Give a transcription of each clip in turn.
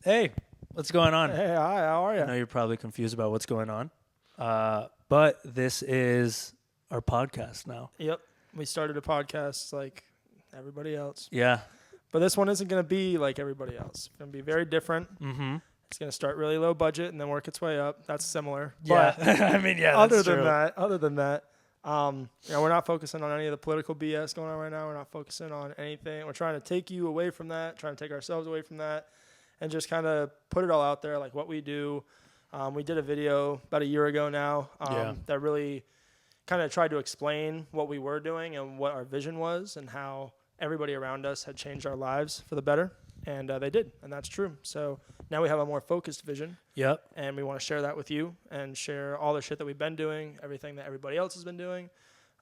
Hey, what's going on? Hey, hi, how are I you? know you're probably confused about what's going on, but this is our podcast now. Yep, we started a podcast like everybody else. Yeah. But this one isn't going to be like everybody else. It's going to be very different. Mm-hmm. It's going to start really low budget and then work its way up. That's similar. Yeah. But I mean, yeah, that's true. other than that, we're not focusing on any of the political BS going on right now. We're not focusing on anything. We're trying to take you away from that, trying to take ourselves away from that, and just kind of put it all out there, like what we do. We did a video about a year ago now Yeah. that really kind of tried to explain what we were doing and what our vision was and how everybody around us had changed our lives for the better. And they did, and that's true. So now we have a more focused vision, Yep. and we want to share that with you and share all the shit that we've been doing, everything that everybody else has been doing.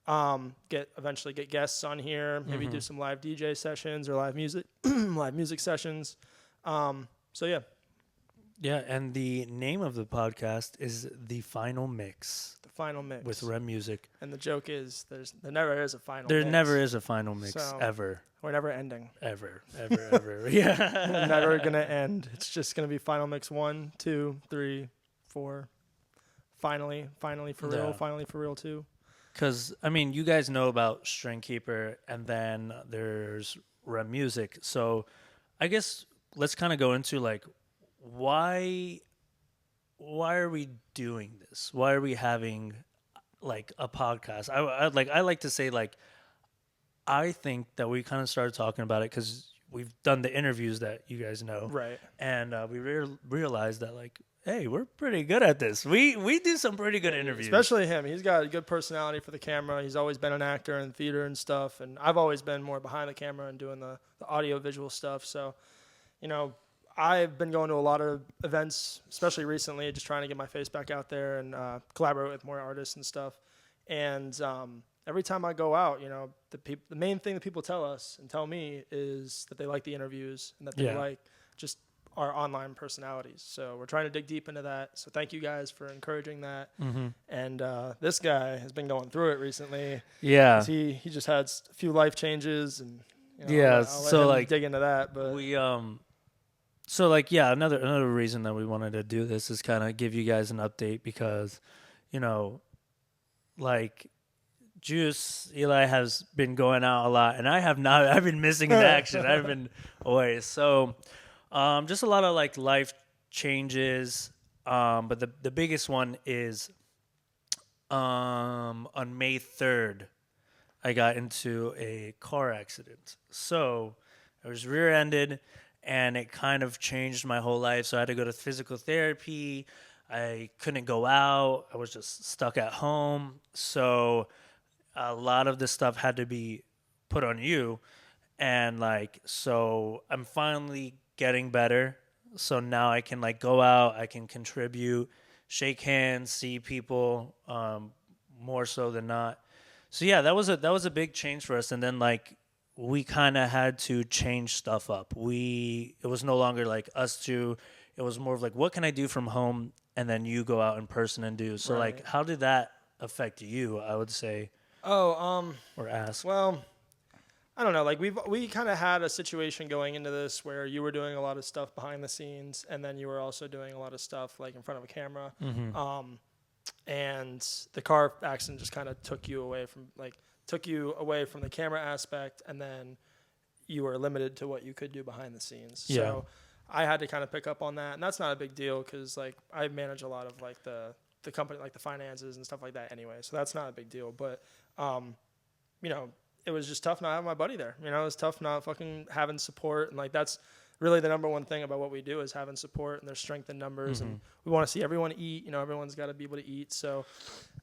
Eventually get guests on here, maybe do some live DJ sessions or live music, live music sessions. So yeah, Yeah, and the name of the podcast is The Final Mix the final mix. with REM Music. And the joke is there never is a final There mix. never is a final mix So- ever, We're never ending. ever, ever, ever. Yeah. We're never gonna end. It's just gonna be final mix 1, 2, 3, 4. Finally for real. Yeah. Finally for real too. Because, I mean, you guys know about String Keeper, and then there's REM Music. So I guess let's kind of go into, like, why are we doing this? Why are we having, like, a podcast? I like to say, like, I think that we kind of started talking about it because we've done the interviews that you guys know. Right. And we realized that, like, hey, we're pretty good at this. We do some pretty good interviews. Especially him. He's got a good personality for the camera. He's always been an actor in theater and stuff. And I've always been more behind the camera and doing the audio visual stuff. So, I've been going to a lot of events, especially recently, just trying to get my face back out there and collaborate with more artists and stuff. And every time I go out, the main thing that people tell us and tell me is that they like the interviews and that they Yeah. like just our online personalities. So we're trying to dig deep into that. So thank you guys for encouraging that. Mm-hmm. And this guy has been going through it recently. Yeah. He just had a few life changes and Yeah, I'll let so, him like, dig into that. But We so, like, yeah, another reason that we wanted to do this is kind of give you guys an update because, you know, like, Juice Eli has been going out a lot and I have not. I've been missing in action. I've been away. So just a lot of, like, life changes. But the biggest one is on May 3rd I got into a car accident. So I was rear-ended, and it kind of changed my whole life. So I had to go to physical therapy. I couldn't go out. I was just stuck at home. So a lot of this stuff had to be put on you. And, like, so I'm finally getting better. So now I can, like, go out, I can contribute, shake hands, see people, more so than not. So yeah, that was a big change for us. And then, like, we kind of had to change stuff up. It was no longer like us two. It was more of like, what can I do from home, and then you go out in person and do. So like, Right. how did that affect you? I would say, or ask. well, I don't know. Like we kind of had a situation going into this where you were doing a lot of stuff behind the scenes, and then you were also doing a lot of stuff like in front of a camera. Mm-hmm. And the car accident just kind of took you away from the camera aspect, and then you were limited to what you could do behind the scenes. Yeah. So I had to kind of pick up on that, and that's not a big deal because like I manage a lot of like the company, like the finances and stuff like that anyway. So that's not a big deal. But it was just tough not having my buddy there. It was tough not fucking having support, and like that's really the number one thing about what we do is having support, and there's strength in numbers, and we want to see everyone eat. Everyone's got to be able to eat. So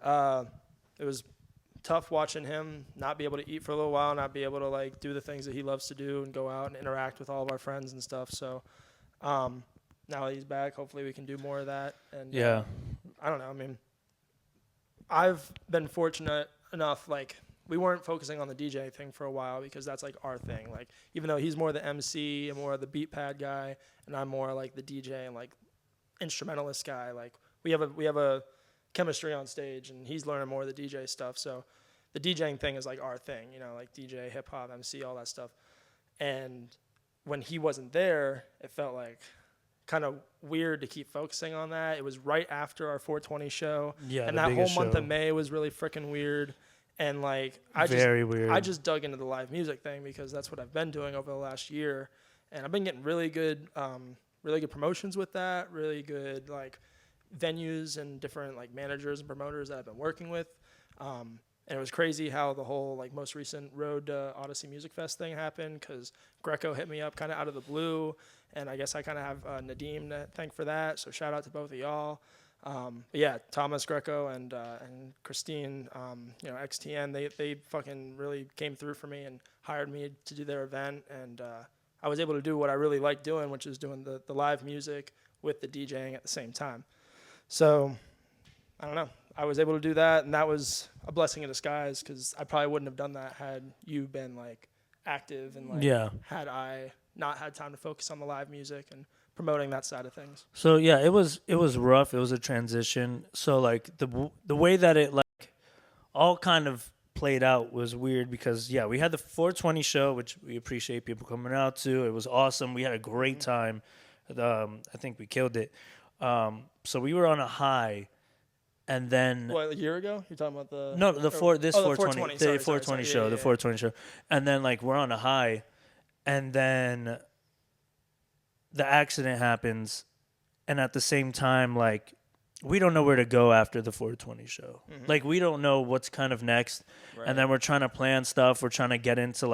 it was tough watching him not be able to eat for a little while, not be able to like do the things that he loves to do and go out and interact with all of our friends and stuff. So now that he's back, hopefully we can do more of that. And Yeah. I don't know. I mean, I've been fortunate enough, like, we weren't focusing on the DJ thing for a while because that's like our thing. Like, even though he's more the MC and more the beat pad guy, and I'm more like the DJ and like instrumentalist guy, like we have a chemistry on stage, and he's learning more of the DJ stuff. So the DJing thing is like our thing, like DJ, hip hop, MC, all that stuff. And when he wasn't there, it felt like kind of weird to keep focusing on that. It was right after our 420 show. Yeah, And the that whole biggest month show. of May was really freaking weird. And like, Very weird. I just dug into the live music thing because that's what I've been doing over the last year. And I've been getting really good promotions with that, really good like venues and different like managers and promoters that I've been working with. And it was crazy how the whole like most recent Road to Odyssey Music Fest thing happened because Greco hit me up kind of out of the blue, and I guess I kind of have Nadeem to thank for that. So shout out to both of y'all. But yeah, Thomas Greco and Christine, XTN, they fucking really came through for me and hired me to do their event, and I was able to do what I really like doing, which is doing the live music with the DJing at the same time. So I don't know. I was able to do that, and that was a blessing in disguise because I probably wouldn't have done that had you been like active and like had I not had time to focus on the live music and promoting that side of things. So yeah, it was rough. It was a transition. So like the way that it like all kind of played out was weird because yeah, we had the 420 show, which we appreciate people coming out to. It was awesome. We had a great time. I think we killed it. So we were on a high. And then what, a year ago? You're talking about the 420 sorry, 420 sorry. show, Yeah, the 420 show. And then like we're on a high, and then the accident happens, and at the same time like we don't know where to go after the 420 show. Mm-hmm. Like we don't know what's kind of next. Right. And then we're trying to plan stuff, we're trying to get into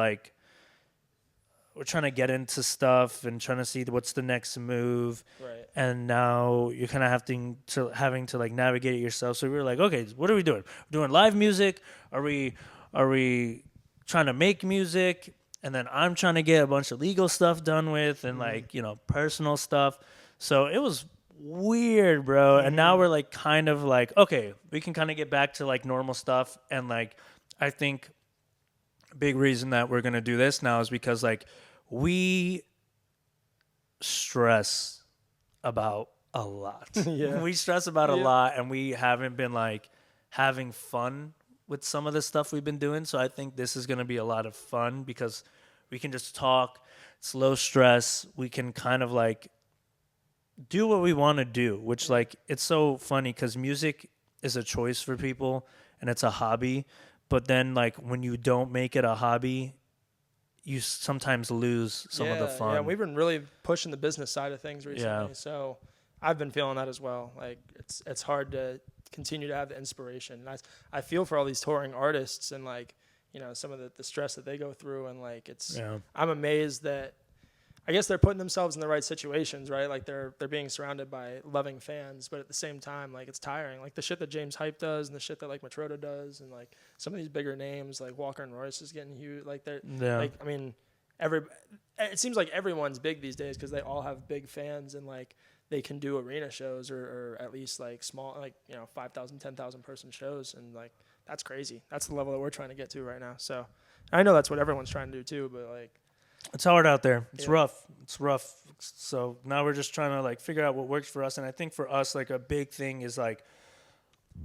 stuff and trying to see what's the next move. Right. And now you're kind of having to like navigate it yourself. So we were like, okay, what are we doing? We're doing live music? Are we trying to make music? And then I'm trying to get a bunch of legal stuff done with and like, personal stuff. So it was weird, bro. And now we're like kind of like, okay, we can kind of get back to like normal stuff. And like, I think big reason that we're going to do this now is because like we stress about a lot. Yeah. We stress about a lot, and we haven't been like having fun with some of the stuff we've been doing. So I think this is going to be a lot of fun because we can just talk. It's low stress. We can kind of like do what we want to do, which like it's so funny because music is a choice for people and it's a hobby. But then like when you don't make it a hobby, you sometimes lose some of the fun. Yeah, we've been really pushing the business side of things recently. Yeah. So I've been feeling that as well. Like it's hard to continue to have the inspiration. And I feel for all these touring artists and like, some of the stress that they go through. And like, I'm amazed that I guess they're putting themselves in the right situations, right? Like they're being surrounded by loving fans, but at the same time, like it's tiring. Like the shit that James Hype does and the shit that like Matroda does and like some of these bigger names like Walker and Royce is getting huge. Like like, I mean, it seems like everyone's big these days because they all have big fans and like they can do arena shows or at least like small, like, 5,000, 10,000 person shows. And like, that's crazy. That's the level that we're trying to get to right now. So I know that's what everyone's trying to do too, but like, it's hard out there. It's rough. It's rough. So now we're just trying to like figure out what works for us. And I think for us, like a big thing is like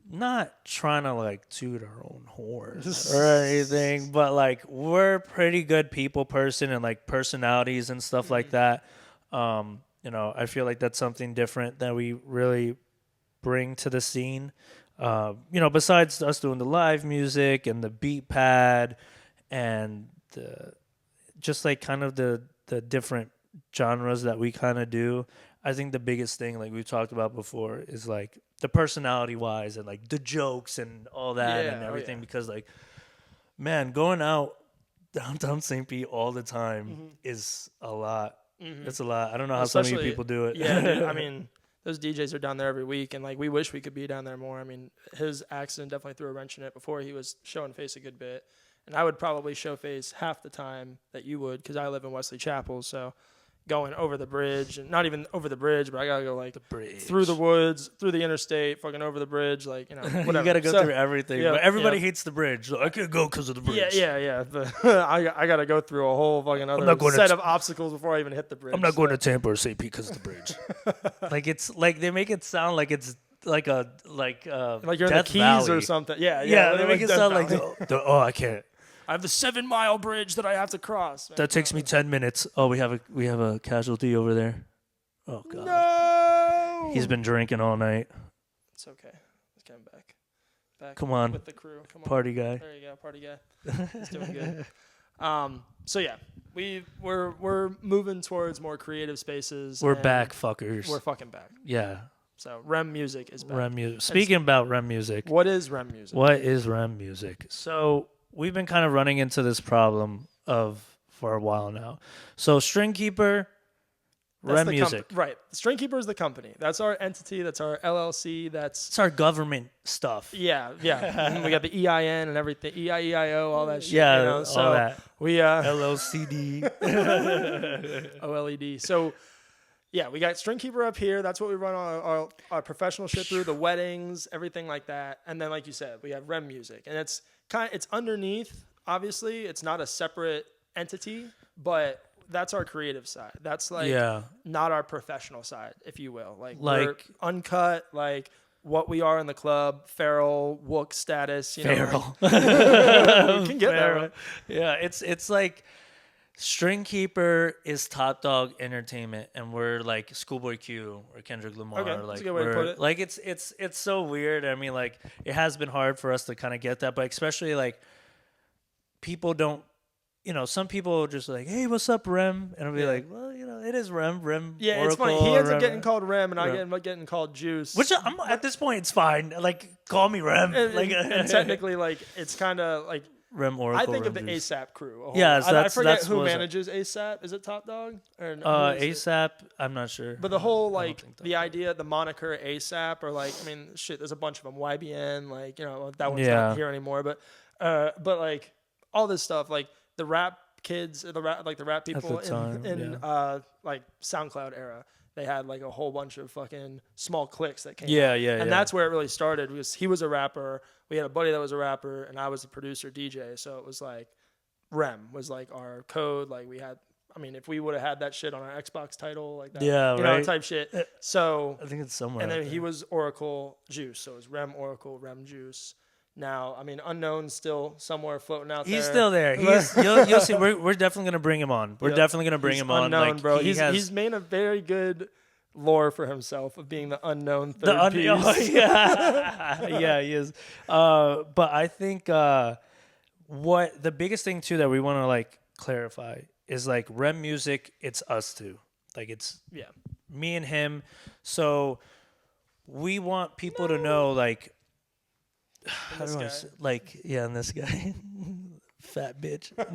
not trying to like toot our own horns or anything, but like we're pretty good people person and like personalities and stuff like that. I feel like that's something different that we really bring to the scene. Besides us doing the live music and the beat pad and just like kind of the different genres that we kind of do, I think the biggest thing, like we've talked about before, is like the personality wise and like the jokes and all that and everything. Because like, man, going out downtown St. Pete all the time is a lot. It's a lot. I don't know how some of you people do it. Yeah, dude, I mean, those DJs are down there every week, and like we wish we could be down there more. I mean, his accident definitely threw a wrench in it. Before he was showing face a good bit. And I would probably show face half the time that you would because I live in Wesley Chapel. So going over the bridge, and not even over the bridge, but I got to go like through the woods, through the interstate, fucking over the bridge, like, whatever. You got to go through everything. Yeah, but everybody hates the bridge. So I can't go because of the bridge. Yeah. But I got to go through a whole fucking other set of obstacles before I even hit the bridge. I'm not going to Tampa or St. Pete because of the bridge. Like it's like they make it sound like it's like you're in the Keys Valley. Or something. Yeah. They make it sound like I can't. I have the 7-mile bridge that I have to cross. Man. That takes me 10 minutes. Oh, we have a casualty over there. Oh God. No. He's been drinking all night. It's okay. Let's get him back. Back Come on. with the crew. Come on. Party guy. There you go, party guy. He's doing good. So yeah, we're moving towards more creative spaces. We're and back, fuckers. We're fucking back. Yeah. So REM music is back. REM music. Speaking about REM music. What is REM music? What is REM music? So we've been kind of running into this problem for a while now. So String Keeper, REM music. Right. String Keeper is the company. That's our entity. That's our LLC. It's our government stuff. Yeah. And we got the EIN and everything. EIEIO, all that shit. Yeah, you know? So all that. We LLCD. OLED. So yeah, we got String Keeper up here. That's what we run our professional shit through, the weddings, everything like that. And then, like you said, we have REM music, and it's underneath. Obviously, it's not a separate entity, but that's our creative side. That's not our professional side, if you will. Like we're uncut, like what we are in the club, feral, wook status. Feral. You can get feral. there. Yeah, it's like String Keeper is Top Dog Entertainment, and we're like Schoolboy Q or Kendrick Lamar. Okay, like that's a good way to put it. Like it's so weird. I mean, like it has been hard for us to kind of get that, but especially like people don't. Some people are just like, hey, what's up, REM? And I'll be like, well, it is REM. Yeah, Oracle, it's funny. He ends up REM, getting called REM, and I REM. end up getting called Juice. Which I'm at this point, it's fine. Like, call me REM. And technically, like, it's kind of like REM Oracle. I think REM of the Juice. ASAP crew. Yeah, so I forget that's who manages ASAP. Is it Top Dog or ASAP? I'm not sure. But the whole the idea, the moniker ASAP, or like, I mean, shit. There's a bunch of them. YBN, like that one's not here anymore. But like all this stuff, like the rap kids, the rap people in like SoundCloud era. They had like a whole bunch of fucking small cliques that came out. And that's where it really started. He was a rapper. We had a buddy that was a rapper, and I was a producer DJ. So it was like REM was like our code. Like we had, I mean, if we would have had that shit on our Xbox title, like that, type shit. So I think it's somewhere. And then he was Oracle Juice. So it was REM Oracle, REM Juice. Now, I mean, Unknown's still somewhere floating out there. He's still there. You'll see. We're definitely gonna bring him on. We're definitely gonna bring him on. Unknown, like, bro. He's made a very good lore for himself of being the unknown third piece. Yeah, he is. But I think what the biggest thing too that we want to like clarify is like REM music. It's us two. Like it's me and him. So we want people to know like. How do I say, like and this guy, fat bitch. But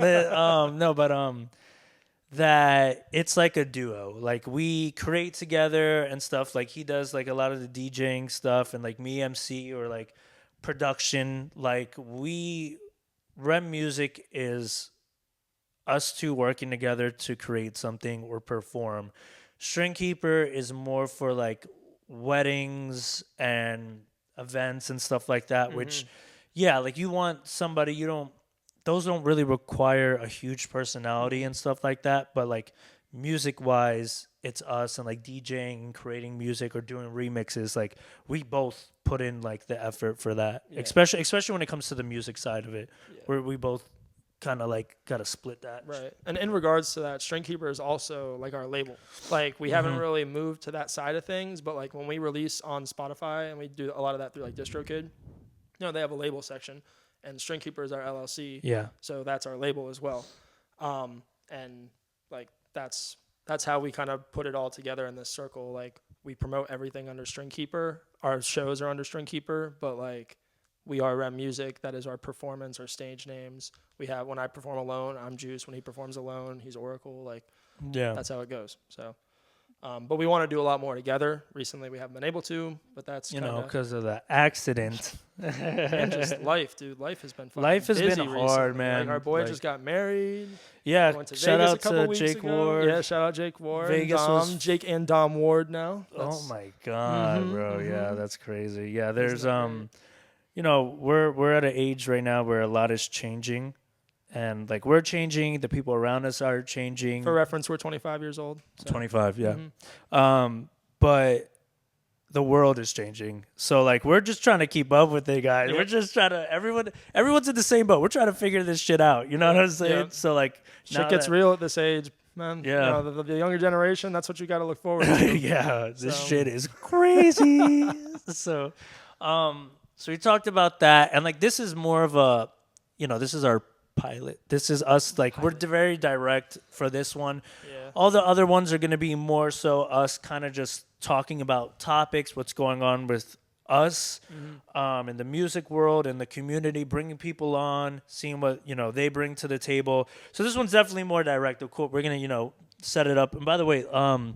that it's like a duo. Like we create together and stuff. Like he does like a lot of the DJing stuff, and like me MC or like production. Like REM music is us two working together to create something or perform. String Keeper is more for like weddings and events and stuff like that, which like you want somebody, those don't really require a huge personality and stuff like that, but like music wise it's us, and like DJing and creating music or doing remixes, like we both put in like the effort for that, especially when it comes to the music side of it, where we both kind of like gotta split that. Right. And in regards to that, String Keeper is also like our label. Like we haven't really moved to that side of things, but like when we release on Spotify, and we do a lot of that through like DistroKid, they have a label section, and String Keeper is our LLC. Yeah. So that's our label as well. And like that's how we kind of put it all together in this circle. Like we promote everything under String Keeper. Our shows are under String Keeper, but like we are REM Music. That is our performance, our stage names. We have, when I perform alone, I'm Juice. When he performs alone, he's Oracle. Like, that's how it goes. So, but we want to do a lot more together. Recently, we haven't been able to, but that's because of the accident. And just life, dude. Life has been fucking Life has busy been hard, recently. man. Like our boy just got married. Yeah, went to shout Vegas out a couple to weeks Jake ago. Ward. Yeah, shout out Jake Ward. Vegas was Jake and Dom Ward now. Oh my god, bro. Yeah, that's crazy. Yeah, there's we're at an age right now where a lot is changing, and like we're changing, the people around us are changing. For reference, we're 25 years old. So. 25, yeah. But the world is changing, so like we're just trying to keep up with it, guys. We're just trying to everyone's in the same boat. We're trying to figure this shit out. You know what I'm saying? So like shit gets real at this age. man. You Yeah. know, the younger generation, that's what you got to look forward to. Yeah, this So- shit is crazy. so, so we talked about that, and like this is more of a, this is our pilot. This is us. Like we're very direct for this one. Yeah. All the other ones are going to be more so us kind of just talking about topics, what's going on with us in the music world and the community, bringing people on, seeing what they bring to the table. So this one's definitely more direct. Of course, we're gonna set it up. And by the way, do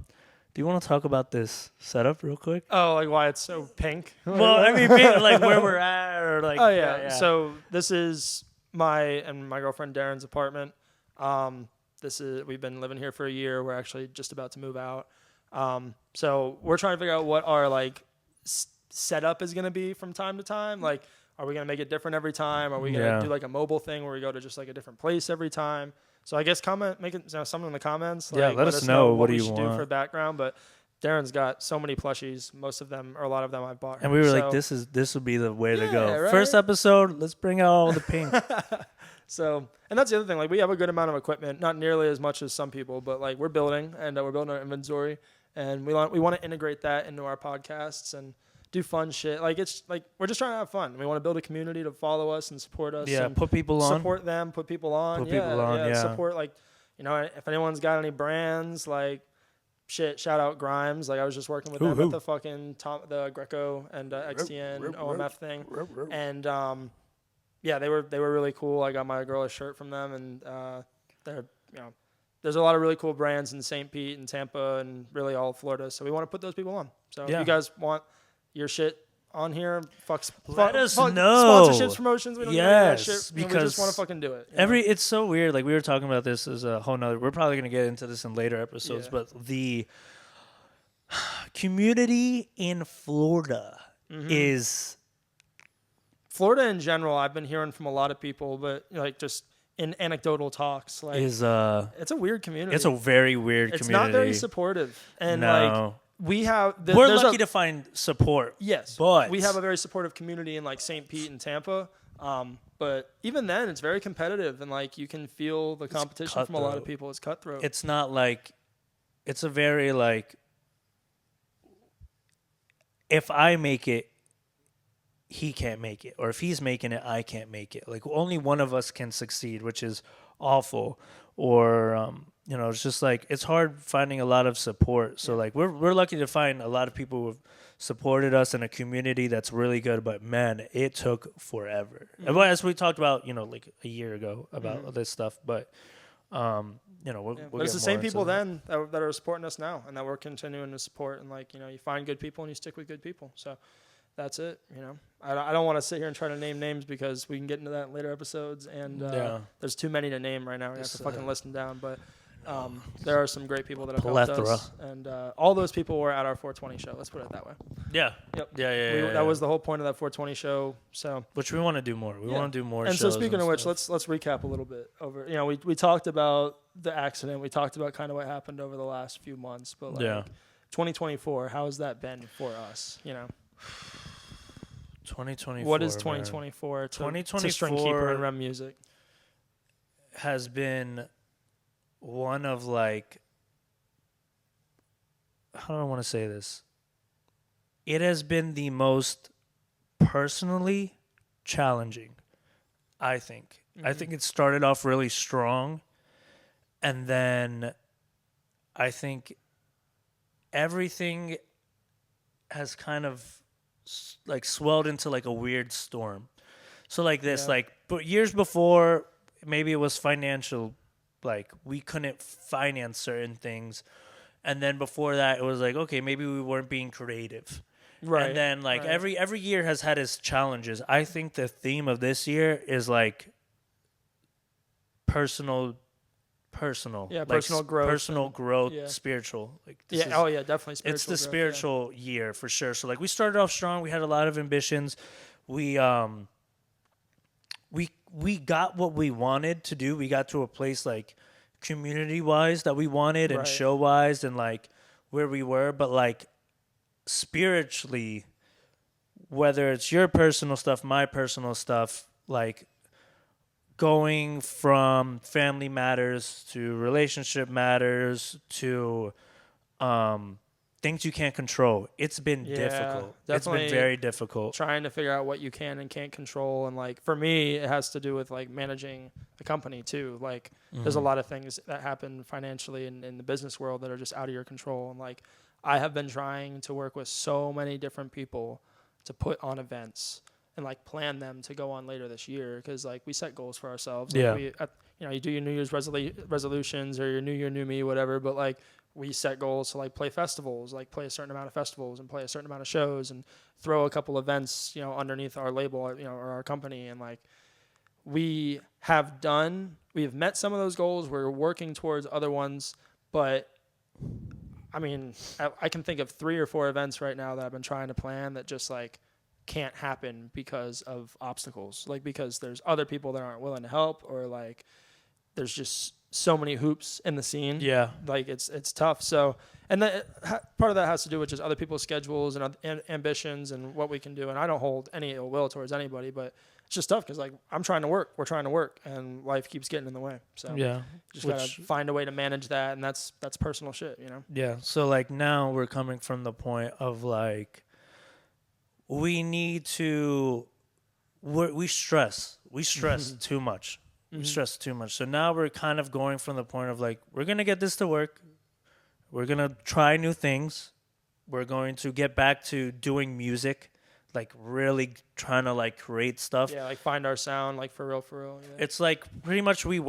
you want to talk about this setup real quick? Oh, like why it's so pink? Well, I mean, like where we're at, or like. Oh yeah. So this is my and my girlfriend Darren's apartment. We've been living here for a year. We're actually just about to move out. So we're trying to figure out what our like setup is going to be from time to time. Like, are we going to make it different every time? Are we going to do like a mobile thing where we go to just like a different place every time? So I guess make it something in the comments. Yeah, like, let us know what we you should want. do for background. But Darren's got so many plushies. Most of them, or a lot of them, I've bought. And we were like, this would be the way to go. Right? First episode, let's bring out all the pink. So, and that's the other thing. Like, we have a good amount of equipment, not nearly as much as some people, but like we're building and we're building our inventory, and we want to integrate that into our podcasts and do fun shit. Like it's like we're just trying to have fun. We want to build a community to follow us and support us. Yeah, and put people on. Support them. Put people on. Put people on. Yeah. Support like if anyone's got any brands like. Shit! Shout out Grimes. Like I was just working with them at the fucking the Greco and XTN OMF thing, and they were really cool. I got my girl a shirt from them, and they're there's a lot of really cool brands in St. Pete and Tampa and really all of Florida. So we want to put those people on. So if you guys want your shit on here, let us know. Sponsorships, promotions. We don't yes, need that shit. because we just want to fucking do it. It's so weird. Like we were talking about this as a whole nother. We're probably gonna get into this in later episodes, but the community in Florida is. Florida in general, I've been hearing from a lot of people, but like just in anecdotal talks, like it's a weird community. It's a very weird community. It's not very supportive, and like. We're lucky to find support. Yes, but we have a very supportive community in like St. Pete and Tampa. But even then, it's very competitive, and like you can feel the competition from a lot of people. It's cutthroat. It's not like it's a very like if I make it, he can't make it, or if he's making it, I can't make it. Like only one of us can succeed, which is awful. Or it's just like it's hard finding a lot of support. So like we're lucky to find a lot of people who have supported us in a community that's really good. But man, it took forever. And as we talked about, like a year ago about this stuff. But we'll but it's the same people then that are supporting us now, and that we're continuing to support. And like you find good people and you stick with good people. So. That's it. I don't want to sit here and try to name names because we can get into that in later episodes, and there's too many to name right now. We have to fucking list them down. But there are some great people that have helped us, and all those people were at our 420 show. Let's put it that way. Yeah. Yep. Yeah. That was the whole point of that 420 show. So which we want to do more. We want to do more. And shows so speaking of which, stuff. let's recap a little bit over. We talked about the accident. We talked about kind of what happened over the last few months. But 2024, how has that been for us? 2024. What is 2024 to String Keeper and REM Music? Has been one of like, how do I want to say this? It has been the most personally challenging, I think. I think it started off really strong, and then I think everything has kind of like swelled into like a weird storm. So like this, but years before, maybe it was financial, like we couldn't finance certain things. And then before that, it was like, okay, maybe we weren't being creative. Right. And then like every year has had its challenges. I think the theme of this year is like personal like personal growth, spiritual, like definitely spiritual. It's the spiritual year for sure. So like we started off strong, we had a lot of ambitions, we got what we wanted to do. We got to a place like community wise that we wanted, and show wise, and like where we were, but like spiritually, whether it's your personal stuff, my personal stuff, like going from family matters to relationship matters to things you can't control. It's been Yeah, difficult. It's been definitely very difficult. trying to figure out what you can and can't control. And like for me, it has to do with like managing the company too. Like there's a lot of things that happen financially in the business world that are just out of your control. And like I have been trying to work with so many different people to put on events and like plan them to go on later this year, because like we set goals for ourselves. Like Yeah. you do your New Year's resolutions or your New Year, New Me, whatever. But like we set goals to like play festivals, like play a certain amount of festivals and play a certain amount of shows and throw a couple events, underneath our label, or our company. And like we have met some of those goals. We're working towards other ones, but I mean, I can think of 3 or 4 events right now that I've been trying to plan that just like can't happen because of obstacles. Like because there's other people that aren't willing to help, or like there's just so many hoops in the scene. Yeah. Like it's tough. So, and part of that has to do with just other people's schedules and ambitions and what we can do. And I don't hold any ill will towards anybody, but it's just tough because like I'm trying to work, we're trying to work, and life keeps getting in the way. So Yeah. just gotta find a way to manage that, and that's personal shit, Yeah. So like now we're coming from the point of like we need to we stress too much. We stress too much. So now we're kind of going from the point of like we're going to get this to work. We're going to try new things. We're going to get back to doing music, like really trying to like create stuff. Yeah, like find our sound, like for real. Yeah. It's like pretty much we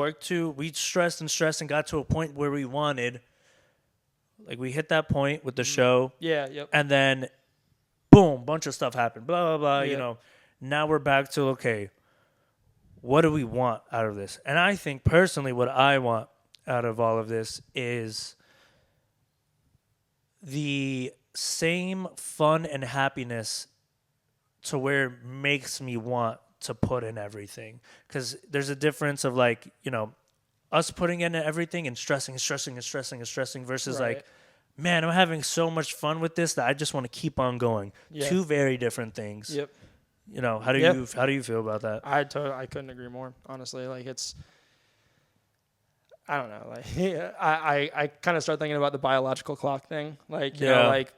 stressed and got to a point where we wanted, like we hit that point with the show. Yeah, yep. And then boom, bunch of stuff happened, blah, blah, blah, Yep. Now we're back to, okay, what do we want out of this? And I think personally what I want out of all of this is the same fun and happiness to where it makes me want to put in everything. Because there's a difference of like, us putting in everything and stressing versus Right. like, man, I'm having so much fun with this that I just want to keep on going. Yeah. 2 very different things. Yep. How do you feel about that? I couldn't agree more, honestly. Like I don't know. Like I kind of start thinking about the biological clock thing. Like like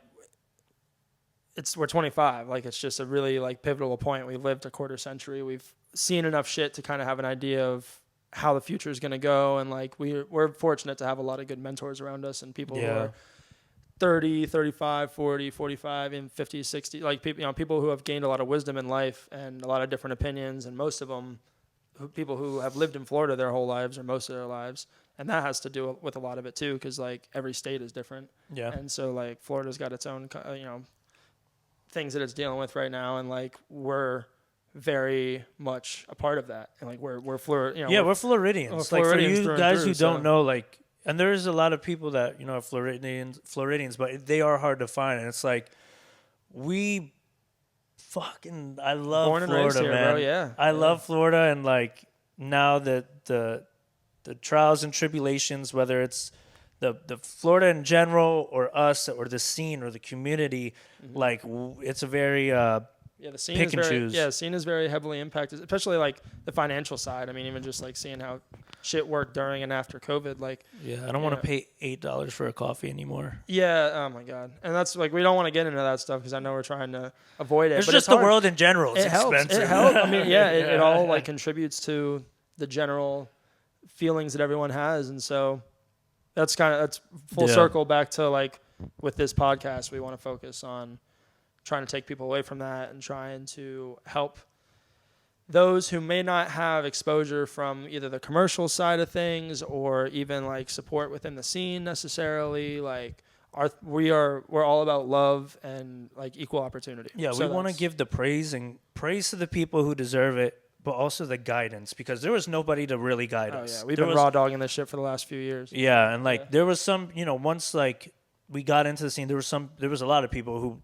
we're 25. Like it's just a really like pivotal point. We've lived a quarter century. We've seen enough shit to kind of have an idea of how the future is going to go. And like we're fortunate to have a lot of good mentors around us and people who are 30, 35, 40, 45, and 50, 60. Like people who have gained a lot of wisdom in life and a lot of different opinions, and most of them people who have lived in Florida their whole lives or most of their lives. And that has to do with a lot of it too, because like every state is different. Yeah. And so like Florida's got its own, things that it's dealing with right now, and like we're very much a part of that. And like we're Florida. Yeah, we're Floridians. Like for you guys who don't know, like, and there's a lot of people that are Floridians, but they are hard to find. And it's like I love born and Florida, raised here, man. bro. Yeah, I love Florida, and like now that the trials and tribulations, whether it's the Florida in general or us or the scene or the community, like it's a very the scene pick is and very, choose. Yeah, the scene is very heavily impacted, especially like the financial side. I mean, even just like seeing how shit worked during and after COVID. Like, I don't want to pay $8 for a coffee anymore. Yeah, oh my god, and that's like we don't want to get into that stuff because I know we're trying to avoid it. It's but just it's the world in general. It's expensive. expensive. It helps. I mean, it all like contributes to the general feelings that everyone has, and so that's full circle back to like with this podcast, we want to focus on trying to take people away from that and trying to help those who may not have exposure from either the commercial side of things or even like support within the scene necessarily. Like we're all about love and like equal opportunity. Yeah, so we want to give the praise to the people who deserve it, but also the guidance, because there was nobody to really guide us. Yeah, we've been raw dogging this shit for the last few years. Yeah, and like there was some, once like we got into the scene, there was a lot of people who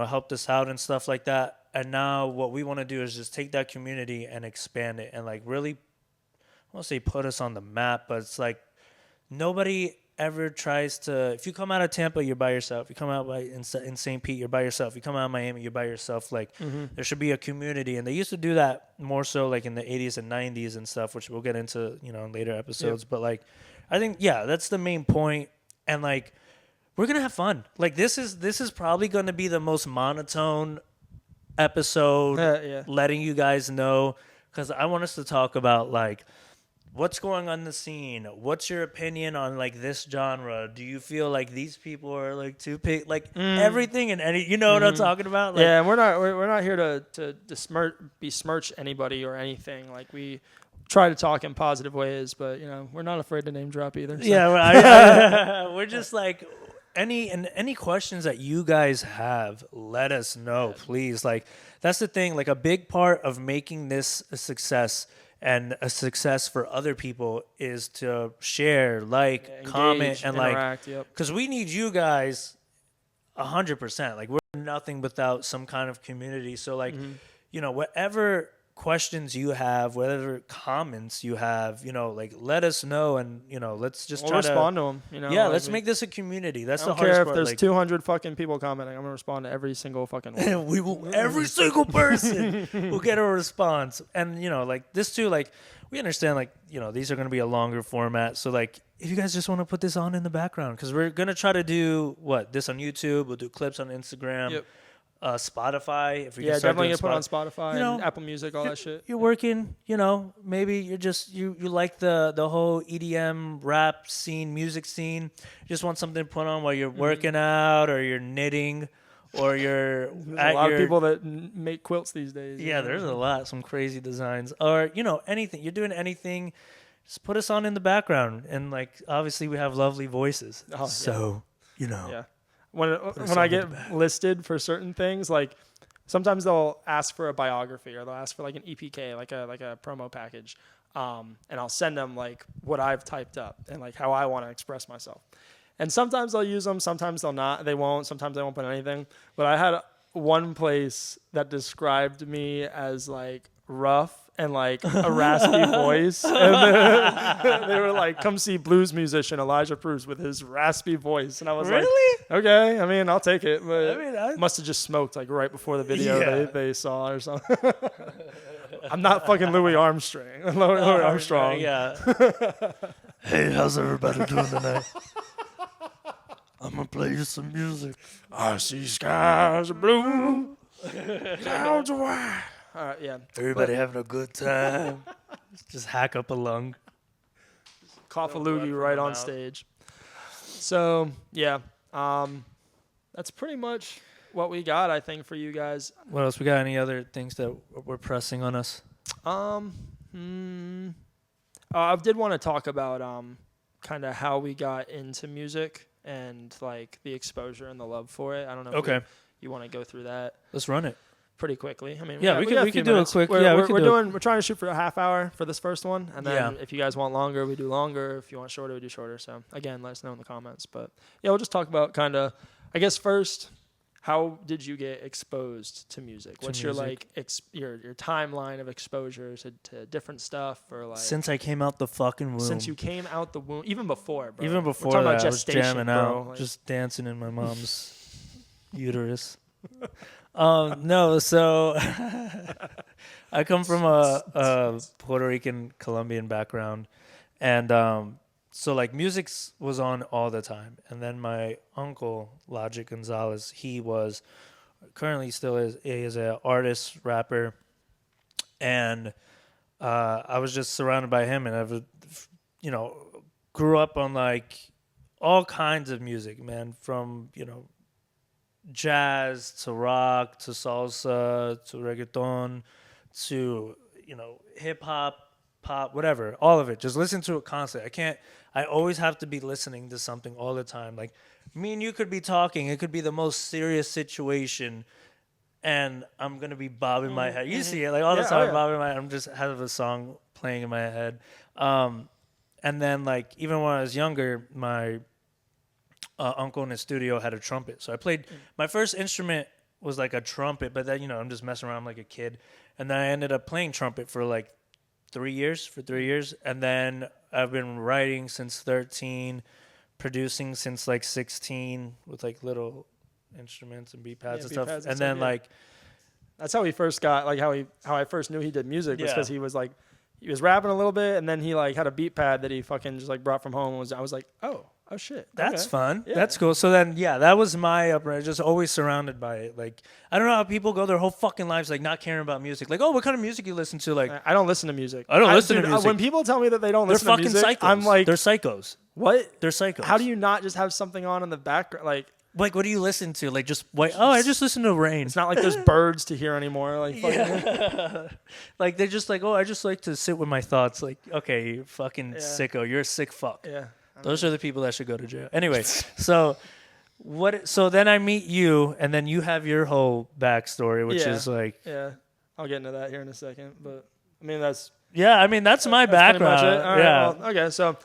helped us out and stuff like that. And now what we want to do is just take that community and expand it and like really, I won't say put us on the map, but it's like nobody ever tries to, if you come out of Tampa, you're by yourself. You come out in St. Pete, you're by yourself. You come out of Miami, you're by yourself. Like, there should be a community. And they used to do that more so like in the 80s and 90s and stuff, which we'll get into, in later episodes. But like, I think, yeah, that's the main point. And like, we're going to have fun. Like, this is probably going to be the most monotone episode, letting you guys know, because I want us to talk about like, what's going on in the scene? What's your opinion on like this genre? Do you feel like these people are like too big? Like everything and any, what I'm talking about? Like, yeah, and we're not here to besmirch anybody or anything. Like, we try to talk in positive ways, but we're not afraid to name drop either. So. Yeah, well, we're just like any questions that you guys have, let us know, please. Like, that's the thing. Like, a big part of making this a success. And a success for other people is to share, like, engage, comment, and interact, like, because we need you guys 100%. Like, we're nothing without some kind of community. So, like, whatever questions you have, whatever comments you have, like, let us know, and let's just we'll respond to them. Yeah, like, let's make this a community. That's the hardest part. I don't care if there's like, 200 fucking people commenting. I'm gonna respond to every single fucking one. We will. Every single person will get a response. And like this too. Like, we understand. Like, these are gonna be a longer format. So like, if you guys just want to put this on in the background, because we're gonna try to do this on YouTube. We'll do clips on Instagram. Yep. Spotify, if we can start definitely get put on Spotify and Apple Music, all that shit. You're working, maybe you're just you like the whole EDM rap scene, music scene. You just want something to put on while you're working out, or you're knitting, or you're a lot of people that make quilts these days. Yeah, there's a lot, some crazy designs, or anything. You're doing anything, just put us on in the background, and like obviously we have lovely voices, so yeah. When I get listed for certain things, like sometimes they'll ask for a biography, or they'll ask for like an EPK, like a promo package, and I'll send them like what I've typed up and like how I want to express myself. And sometimes they'll use them, sometimes they'll not. They won't. Sometimes they won't put anything. But I had one place that described me as like rough and like a raspy voice, and they were like, "Come see blues musician Elijah Bruce with his raspy voice," and I was like, "Okay, I mean, I'll take it." But I must have just smoked like right before the video they saw or something. I'm not fucking Louis Armstrong. Louis Armstrong. Yeah. Hey, how's everybody doing tonight? I'm gonna play you some music. I see skies of blue, clouds of white. All right, yeah. Everybody having a good time. Just hack up a lung. Cough a loogie right on stage. So, yeah. That's pretty much what we got, I think, for you guys. What else? We got any other things that were pressing on us? I did want to talk about kind of how we got into music and like the exposure and the love for it. I don't know if you want to go through that. Let's run it. Pretty quickly. I mean, yeah, we can do it quick. We're trying to shoot for a half hour for this first one, and then if you guys want longer, we do longer. If you want shorter, we do shorter. So again, let us know in the comments. But yeah, we'll just talk about kind of, I guess first, how did you get exposed to music? What's your like your timeline of exposure to different stuff, or like since I came out the fucking womb? Since you came out the womb, even before, bro. Even before that, I was jamming out, like, just dancing in my mom's uterus. No, so I come from a Puerto Rican Colombian background, and so like music was on all the time. And then my uncle Logic Gonzalez, he was currently still is an artist, rapper, and I was just surrounded by him, and I grew up on like all kinds of music, man, from jazz to rock to salsa to reggaeton to hip hop, pop, whatever, all of it. Just listen to it constantly. I always have to be listening to something all the time. Like, me and you could be talking, it could be the most serious situation, and I'm gonna be bobbing my head. You see it like all the time, bobbing my head. I'm just have a song playing in my head. And then like even when I was younger, my uncle in his studio had a trumpet. So I played, my first instrument was like a trumpet, but then, I'm just messing around like a kid. And then I ended up playing trumpet for like 3 years. And then I've been writing since 13, producing since like 16 with like little instruments and beat pads Yeah, and beat stuff. pads and And stuff, then yeah. like, That's how he first got like how I first knew he did music was Yeah. because he was rapping a little bit and then he like had a beat pad that he fucking just like brought from home. And I was like, oh shit, that's okay. fun. Yeah. That's cool. So then, yeah, that was my upbringing. Just always surrounded by it. Like, I don't know how people go their whole fucking lives like not caring about music. Like, oh, what kind of music you listen to? Like, I don't listen to music. I don't listen to music. When people tell me that they don't they're listen to fucking music, psychos. I'm like, they're psychos. what? They're psychos. How do you not just have something on in the background? Like, what do you listen to? Like, just wait. Oh, I just listen to rain. It's not like there's birds to hear anymore. Like, fucking, Yeah. Like, they're just like, oh, I just like to sit with my thoughts. Like, okay, you fucking Yeah. sicko. You're a sick fuck. yeah. Those are the people that should go to jail. Anyway, so what? So then I meet you, and then you have your whole backstory, which Yeah. is like, Yeah. I'll get into that here in a second, but I mean that's yeah. I mean, that's my pretty much background. it. All right, Yeah. well, okay, so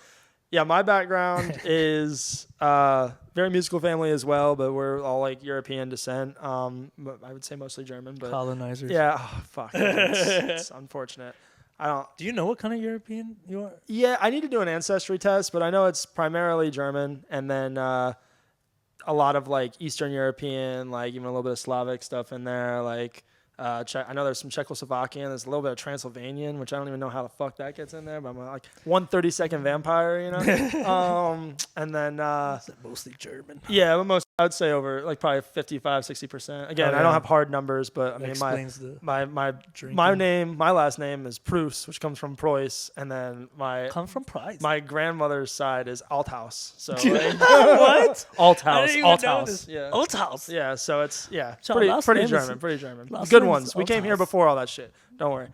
yeah, my background is very musical family as well, but we're all like European descent. But I would say mostly German, but Colonizers. yeah, fuck, it's unfortunate. I don't. Do you know what kind of European you are? Yeah, I need to do an ancestry test, but I know it's primarily German, and then a lot of like Eastern European, like even a little bit of Slavic stuff in there. Like I know there's some Czechoslovakian. There's a little bit of Transylvanian, which I don't even know how the fuck that gets in there. But I'm like 1/32 vampire, you know. And then Mostly German. yeah, but I would say over like probably 55-60%. Again, Oh, I don't yeah. have hard numbers, but I That mean explains the my last name is Preuss, which comes from Preuss, and then come from Price. my grandmother's side is Althaus. So What? I Althaus, didn't even know Althaus. this. Yeah. Old house. Yeah, so it's So pretty last pretty name is- German, pretty German. last Good name is ones. We came here Althaus. before all that shit. Don't worry.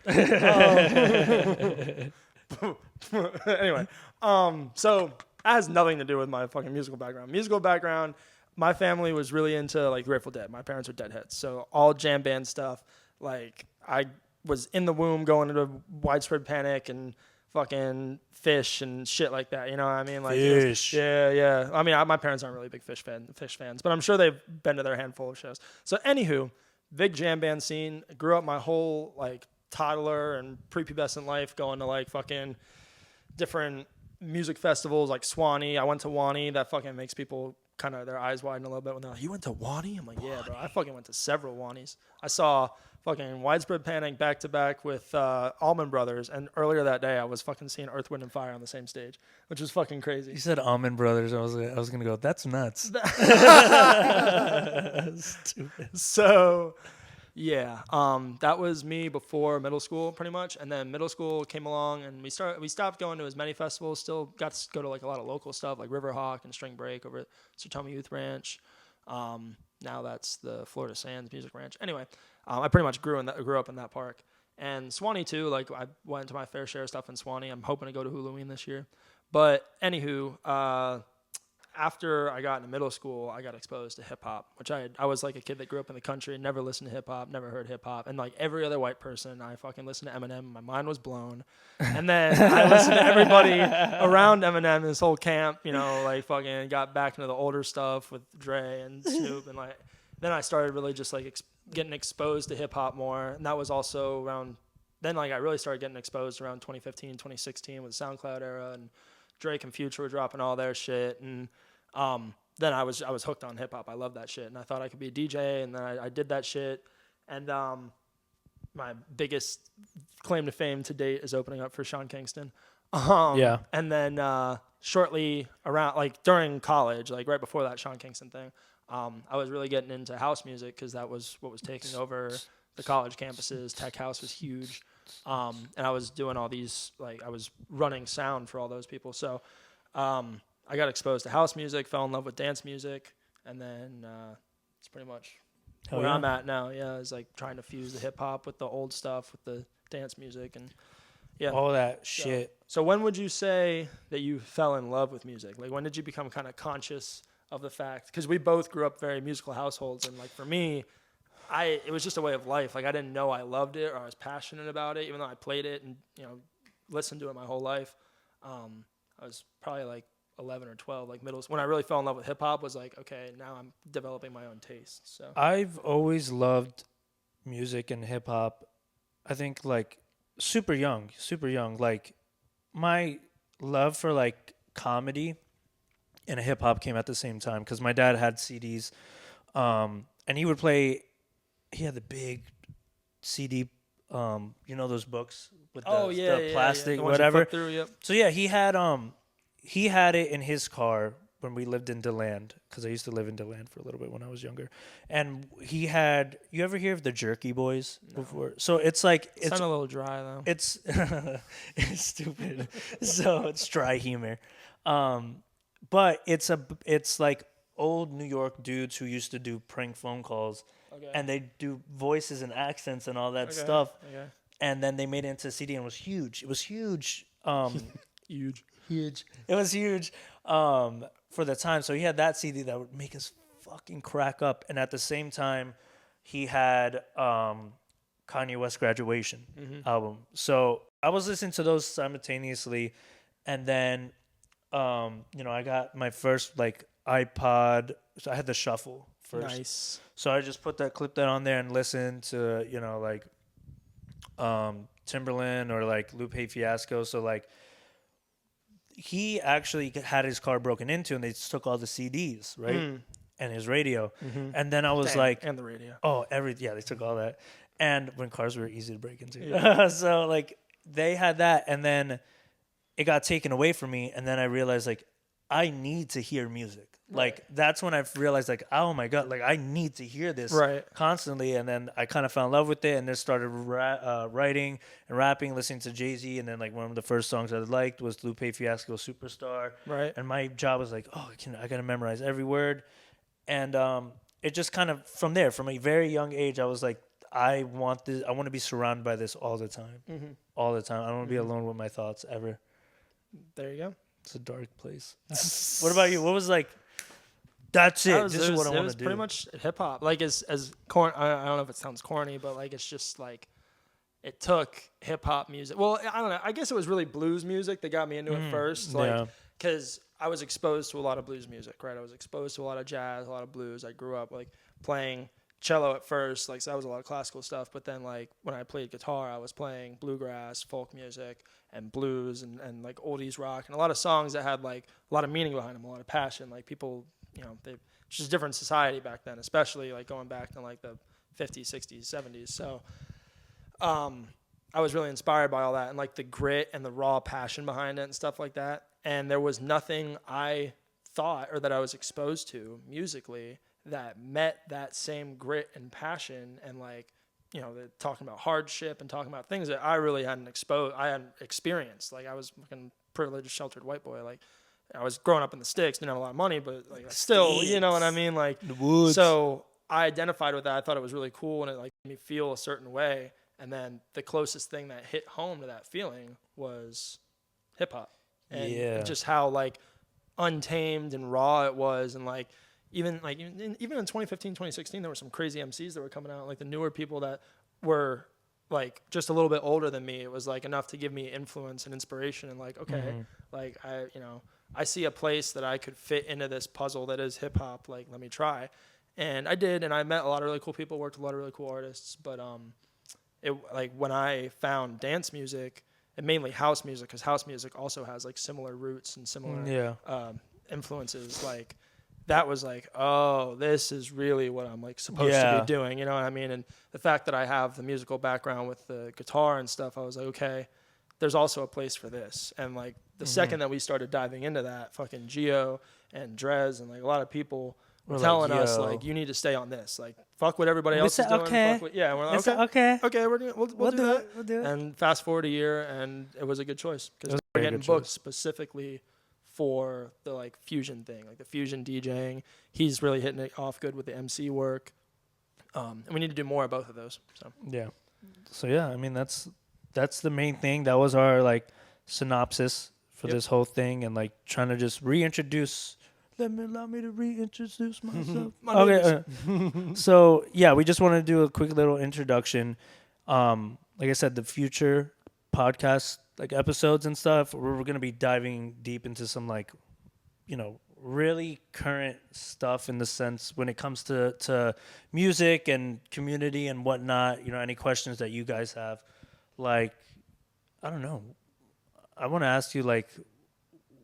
Anyway, so that has nothing to do with my fucking musical background. Musical background, my family was really into like Grateful Dead. My parents are Deadheads, so all jam band stuff. Like I was in the womb going into Widespread Panic and fucking Fish and shit like that. You know what I mean? Like Fish. yeah. I mean, my parents aren't really big Fish fans, but I'm sure they've been to their handful of shows. So anywho, big jam band scene. Grew up my whole like toddler and prepubescent life going to like fucking different music festivals like Swanee. I went to Wani. That fucking makes people kind of their eyes widen a little bit when they're like, you went to Wani? I'm like, yeah, bro. I fucking went to several Wanis. I saw fucking Widespread Panic back to back with Allman Brothers, and earlier that day I was fucking seeing Earth, Wind and Fire on the same stage, which was fucking You crazy. said Almond Brothers. I was gonna go. That's nuts. Stupid. So yeah, that was me before middle school pretty much, and then middle school came along and we stopped going to as many festivals. Still got to go to like a lot of local stuff like Riverhawk and String Break over at Sertoma Youth Ranch. Now that's the Florida Sands Music Ranch. Anyway, I pretty much grew up in that park. And Swanee too, like I went to my fair share of stuff in Swanee. I'm hoping to go to Halloween this year. But anywho, after I got into middle school, I got exposed to hip hop, which I was like a kid that grew up in the country and never listened to hip hop, never heard hip hop. And like every other white person, I fucking listened to Eminem. My mind was blown. And then I listened to everybody around Eminem, this whole camp, you know, like fucking got back into the older stuff with Dre and Snoop. And like, then I started really just like getting exposed to hip hop more. And that was also around, then like I really started getting exposed around 2015, 2016 with the SoundCloud era, and Drake and Future were dropping all their shit, and then I was hooked on hip hop. I loved that shit, and I thought I could be a DJ, and then I did that shit. And my biggest claim to fame to date is opening up for Sean Kingston. Yeah. And then shortly around, like during college, like right before that Sean Kingston thing, I was really getting into house music because that was what was taking over the college campuses. Tech house was huge. And I was doing all these, like I was running sound for all those people. So I got exposed to house music, fell in love with dance music, and then it's pretty much where I'm at now. Yeah, is like trying to fuse the hip hop with the old stuff, with the dance music, and yeah, All that shit. So when would you say that you fell in love with music? Like when did you become kind of conscious of the fact? Because we both grew up very musical households, and like for me, it was just a way of life. Like I didn't know I loved it or I was passionate about it, even though I played it and listened to it my whole life. I was probably like 11 or 12, like middle. When I really fell in love with hip hop was like, okay, now I'm developing my own taste. So I've always loved music and hip hop. I think like super young. Like my love for like comedy and hip hop came at the same time because my dad had CDs, and he would play. He had the big CD, those books with Oh yeah, the yeah, yeah. plastic, The ones you whatever. flip through. Yep. So yeah, he had it in his car when we lived in DeLand, because I used to live in DeLand for a little bit when I was younger. And he had, you ever hear of the Jerky Boys before? So it's like Sound a little dry though. it's it's stupid. So it's dry humor. But it's like old New York dudes who used to do prank phone calls, Okay. and they do voices and accents and all that Okay. stuff. Okay. And then they made it into a CD and it was huge. It was huge. Huge. Huge. It was huge for the time. So he had that CD that would make us fucking crack up. And at the same time, he had Kanye West Graduation album. So I was listening to those simultaneously. And then, I got my first like iPod. So I had the shuffle first. Nice. So I just clip that on there and listened to, like Timberland or like Lupe Fiasco. So like, he actually had his car broken into and they took all the CDs, right? And his radio. And then I was like, and the radio. oh, they took all that. And when cars were easy to break into. Yeah. So like they had that, and then it got taken away from me. And then I realized like I need to hear music. Like that's when I realized like, oh my God, like I need to hear this constantly. And then I kind of fell in love with it and then started writing and rapping, listening to Jay-Z. And then like one of the first songs I liked was Lupe Fiasco Superstar. Right. And my job was like, oh, I got to memorize every word. And it just kind of from there, from a very young age, I was like, I want this. I want to be surrounded by this all the time. All the time. I don't want to be alone with my thoughts ever. There you go. It's a dark place. What about you? What was like, that's it. This is what I want to do. It was pretty much hip hop. Like as corny. I don't know if it sounds corny, but like it's just like it took hip hop music. Well, I don't know. I guess it was really blues music that got me into it first. Like because I was exposed to a lot of blues music, right? I was exposed to a lot of jazz, a lot of blues. I grew up like playing cello at first, like so that was a lot of classical stuff. But then like when I played guitar, I was playing bluegrass, folk music, and blues, and like oldies rock, and a lot of songs that had like a lot of meaning behind them, a lot of passion. Like people, it's just a different society back then, especially like going back to like the 50s, 60s, 70s. So I was really inspired by all that and like the grit and the raw passion behind it and stuff like that. And there was nothing I thought or that I was exposed to musically that met that same grit and passion and like, talking about hardship and talking about things that I really hadn't experienced. Like I was fucking privileged, sheltered white boy. Like I was growing up in the sticks, didn't have a lot of money, but like still, you know what I mean? Like the woods. So I identified with that. I thought it was really cool and it like made me feel a certain way. And then the closest thing that hit home to that feeling was hip hop. And just how like untamed and raw it was. And like, even in 2015, 2016, there were some crazy MCs that were coming out, like the newer people that were like just a little bit older than me. It was like enough to give me influence and inspiration and like, okay, like I see a place that I could fit into this puzzle that is hip hop. Like, let me try. And I did. And I met a lot of really cool people, worked with a lot of really cool artists. But it like when I found dance music and mainly house music, because house music also has like similar roots and similar influences, like that was like, oh, this is really what I'm like supposed to be doing, you know what I mean? And the fact that I have the musical background with the guitar and stuff, I was like, okay, there's also a place for this. And like the second that we started diving into that, fucking Geo and Drez and like a lot of people were telling us like, you need to stay on this. Like, fuck what everybody else is doing. Okay. Fuck what, and we're like, okay, we'll do that. We'll do it. And fast forward a year, and it was a good choice because we're getting booked specifically for the like fusion thing, like the fusion DJing. He's really hitting it off good with the MC work, and we need to do more of both of those. So I mean that's the main thing. That was our like synopsis for this whole thing, and like trying to just reintroduce. Allow me to reintroduce myself. Okay. So yeah, we just want to do a quick little introduction. Like I said, the future podcast like episodes and stuff, we're going to be diving deep into some like, really current stuff in the sense when it comes to music and community and whatnot. Any questions that you guys have, like, I don't know. I want to ask you like,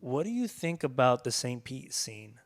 What do you think about the St. Pete scene?